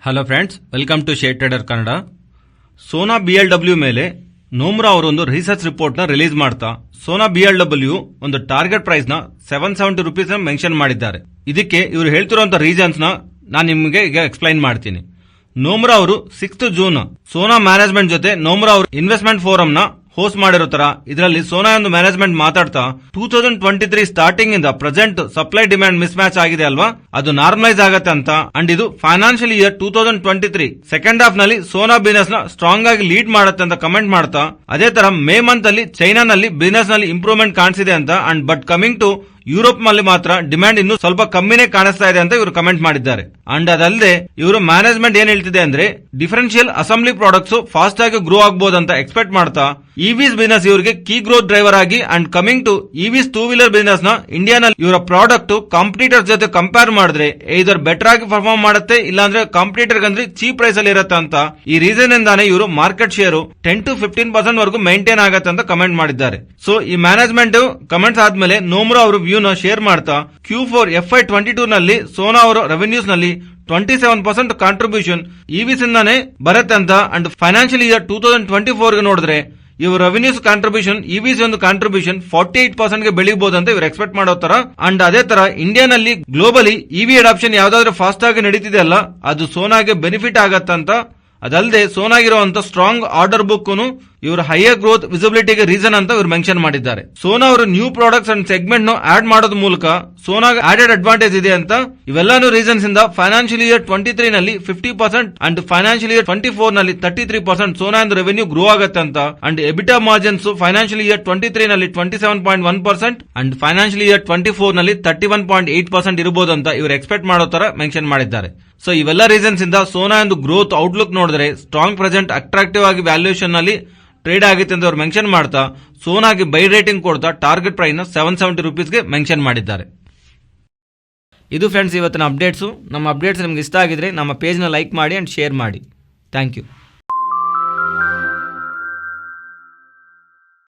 Hello friends, welcome to share trader Kannada. Sona BLW ಮೇಲೆ ನೋಮ್ರಾ ಅವರು ಒಂದು ರಿಸರ್ಚ್ ರಿಪೋರ್ಟ್ ನ ರಿಲೀಸ್ ಮಾಡ್ತಾ ಸೋನಾ BLW ಒಂದು ಟಾರ್ಗೆಟ್ ಪ್ರೈಸ್ ನ 770 ರೂಪೀಸ್ ಮೆನ್ಷನ್ ಮಾಡಿದ್ದಾರೆ. ಇದಕ್ಕೆ ಇವರು ಹೇಳ್ತಿರುವಂತ ರೀಸನ್ಸ್ ನ ನಾನು ನಿಮಗೆ ಈಗ ಎಕ್ಸ್ಪ್ಲೈನ್ ಮಾಡ್ತೀನಿ. ನೋಮ್ರಾ ಅವರು 6 ಜೂನ್ ಸೋನಾ ಮ್ಯಾನೇಜ್ಮೆಂಟ್ ಜೊತೆ ನೋಮ್ರಾ ಅವರು ಇನ್ವೆಸ್ಟ್ಮೆಂಟ್ ಫೋರಂ ನ ಹೋಸ್ಟ್ ಮಾಡಿರೋ ತರ ಇದರಲ್ಲಿ ಸೋನಾ ಒಂದು ಮ್ಯಾನೇಜ್ಮೆಂಟ್ ಮಾತಾಡ್ತಾ 2023 ಸ್ಟಾರ್ಟಿಂಗ್ ಇಂದ present supply demand miss match ಆಗಿದೆ ಅಲ್ವಾ, ಅದು ನಾರ್ಮಲೈಸ್ ಆಗತ್ತೆ ಅಂತ. ಅಂಡ್ ಇದು ಫೈನಾನ್ಷಿಯಲ್ ಇಯರ್ 2023 ಸೆಕೆಂಡ್ ಹಾಫ್ ನಲ್ಲಿ ಸೋನಾ ಬಿಸಿನೆಸ್ ನ ಸ್ಟ್ರಾಂಗ್ ಆಗಿ ಲೀಡ್ ಮಾಡುತ್ತೆ ಅಂತ ಕಮೆಂಟ್ ಮಾಡ್ತಾ, ಅದೇ ತರ ಮೇ ಮಂತ್ ಅಲ್ಲಿ ಚೈನಾನಲ್ಲಿ ಬಿಸಿನೆಸ್ ನಲ್ಲಿ ಇಂಪ್ರೂವ್ಮೆಂಟ್ ಕಾಣಿಸಿದೆ ಅಂತ. And but coming to Europe ನಲ್ಲಿ ಮಾತ್ರ ಡಿಮ್ಯಾಂಡ್ ಇನ್ನು ಸ್ವಲ್ಪ ಕಮ್ಮಿನೇ ಕಾಣಿಸ್ತಾ ಇದೆ ಅಂತ ಇವರು ಕಮೆಂಟ್ ಮಾಡಿದ್ದಾರೆ. ಅಂಡ್ ಅದಲ್ಲದೆ ಇವರು ಮ್ಯಾನೇಜ್ಮೆಂಟ್ ಏನ್ ಹೇಳ್ತಿದೆ ಅಂದ್ರೆ ಡಿಫರೆನ್ಷಿಯಲ್ ಅಸೆಂಬ್ಲಿ ಪ್ರಾಡಕ್ಟ್ಸ್ ಫಾಸ್ಟ್ ಆಗಿ ಗ್ರೋ ಆಗಬಹುದು ಅಂತ ಎಕ್ಸ್ಪೆಕ್ಟ್ ಮಾಡ್ತಾ ಇವಿಸ್ ಬಿಸಿನೆಸ್ ಇವರಿಗೆ ಕೀ ಗ್ರೋತ್ ಡ್ರೈವರ್ ಆಗಿ and coming to EVs two wheeler business ನ ಇಂಡಿಯಾನಲ್ಲಿ ಇವರ ಪ್ರಾಡಕ್ಟ್ ಕಾಂಪಿಟೇಟರ್ ಜೊತೆ ಕಂಪೇರ್ ಮಾಡಿದ್ರೆ ಇದರ ಬೆಟರ್ ಆಗಿ ಪರ್ಫಾರ್ಮ್ ಮಾಡುತ್ತೆ, ಇಲ್ಲಾಂದ್ರೆ ಕಾಂಪಿಟೇಟರ್ ಅಂದ್ರೆ ಚೀಪ್ ಪ್ರೈಸ್ ಅಲ್ಲಿ ಇರುತ್ತೆ ಅಂತ. ಈ ರೀಸನ್ ಇಂದಾನೆ ಇವರು ಮಾರ್ಕೆಟ್ ಶೇರ್ 10 to 15% ವರೆಗೂ ಮೇಂಟೈನ್ ಆಗತ್ತೆ ಅಂತ ಕಮೆಂಟ್ ಮಾಡಿದ್ದಾರೆ. ಸೊ ಈ ಮ್ಯಾನೇಜ್ಮೆಂಟ್ ಕಮೆಂಟ್ಸ್ ಆದ್ಮೇಲೆ ನೋಮ್ರಾ ಅವರು ವ್ಯೂ ನ ಶೇರ್ ಮಾಡ್ತಾ Q4 FY22 ನಲ್ಲಿ ಸೋನಾ ಅವರ ರೆವೆನ್ಯೂಸ್ ನಲ್ಲಿ 27% ಕಾಂಟ್ರಿಬ್ಯೂಷನ್ ಇವಿಸ್ ಇಂದಾನೆ ಬರುತ್ತೆ ಅಂತ. ಅಂಡ್ ಫೈನಾನ್ಷಿಯಲ್ ಇಯರ್ 2024 ಗೆ ನೋಡಿದ್ರೆ ಇವ್ರ ರೆವೆನ್ಯೂಸ್ ಕಾಂಟ್ರಿಬ್ಯೂಷನ್ ಇವಿಸ್ ಒಂದು ಕಾಂಟ್ರಿಬ್ಯೂಷನ್ 48% ಗೆ ಬೆಳಿಬಹುದು ಅಂತ ಇವ್ರು ಎಕ್ಸ್ಪೆಕ್ಟ್ ಮಾಡೋ ತರ. ಅಂಡ್ ಅದೇ ತರ ಇಂಡಿಯಾನಲ್ಲಿ ಗ್ಲೋಬಲಿ ಇವಿ ಅಡಾಪ್ಷನ್ ಯಾವ್ದಾದ್ರು ಫಾಸ್ಟ್ ಆಗಿ ನಡೀತಿದೆ ಅಲ್ಲ, ಅದು ಸೋನಾಗೆ ಬೆನಿಫಿಟ್ ಆಗತ್ತಂತ. ಅದಲ್ಲದೆ ಸೋನಾಗಿರುವಂತ ಸ್ಟ್ರಾಂಗ್ ಆರ್ಡರ್ ಬುಕ್ ಇವರು ಹೈಯರ್ ಗ್ರೋತ್ ವಿಸಿಬಿಲಿಟಿಗೆ ರೀಸನ್ ಅಂತ ಇವರು ಮೆನ್ಷನ್ ಮಾಡಿದ್ದಾರೆ. ಸೋನಾ ಅವರು ನ್ಯೂ ಪ್ರಾಡಕ್ಟ್ಸ್ ಅಂಡ್ ಸೆಗ್ಮೆಂಟ್ ನ ಆಡ್ ಮಾಡೋದ್ ಮೂಲಕ ಸೋನಾಗೆ ಆಡೆಡ್ ಅಡ್ವಾಂಟೇಜ್ ಇದೆ ಅಂತ. ಇವೆಲ್ಲಾನು ರೀಸನ್ಸ್ ಇಂದ ಫೈನಾನ್ಷಿಯಲ್ ಇಯರ್ 23 ನಲ್ಲಿ 50% ಅಂಡ್ ಫೈನಾನ್ಷಿಯಲ್ ಇಯರ್ 24 ನಲ್ಲಿ 33% ಸೋನಾ ಎಂದು ರೆವೆನ್ಯೂ ಗ್ರೋ ಆಗುತ್ತೆ ಅಂತ. ಅಂಡ್ ಎಬಿಟಾ ಮಾರ್ಜಿನ್ಸ್ ಫೈನಾನ್ಷಿಯಲ್ ಇಯರ್ 23 ನಲ್ಲಿ 27.1% ಅಂಡ್ ಫೈನಾನ್ಷಿಯಲ್ ಇಯರ್ 24 ನಲ್ಲಿ 31.8% ಇರಬಹುದು ಅಂತ ಇವರು ಎಕ್ಸ್ಪೆಕ್ಟ್ ಮಾಡೋ ತರ ಮೆನ್ಷನ್ ಮಾಡಿದ್ದಾರೆ. ಸೊ ಇವೆಲ್ಲ ರೀಸನ್ಸ್ ಇಂದ ಸೋನಾ ಎಂದು ಗ್ರೋತ್ ಔಟ್ಲುಕ್ ನೋಡಿದ್ರೆ ಸ್ಟ್ರಾಂಗ್ ಪ್ರೆಸೆಂಟ್ ಅಟ್ರಾಕ್ಟಿವ್ ಆಗಿ ವ್ಯಾಲ್ಯೂಯೇಷನ್ ನಲ್ಲಿ ಟ್ರೇಡ್ ಆಗುತ್ತೆ ಅಂತ ಅವ್ರು ಮೆನ್ಷನ್ ಮಾಡ್ತಾ ಸೋನಾಗೆ ಬೈ ರೇಟಿಂಗ್ ಕೊಡ್ತಾ ಟಾರ್ಗೆಟ್ ಪ್ರೈಸ್ ನ 770 ರೂಪೀಸ್ಗೆ ಮೆನ್ಷನ್ ಮಾಡಿದ್ದಾರೆ. ಇದು ಫ್ರೆಂಡ್ಸ್ ಇವತ್ತಿನ ಅಪ್ಡೇಟ್ಸ್. ನಮ್ಮ ಅಪ್ಡೇಟ್ಸ್ ನಿಮ್ಗೆ ಇಷ್ಟ ಆಗಿದ್ರೆ ನಮ್ಮ ಪೇಜ್ ನ ಲೈಕ್ ಮಾಡಿ ಅಂಡ್ ಶೇರ್ ಮಾಡಿ. Thank you.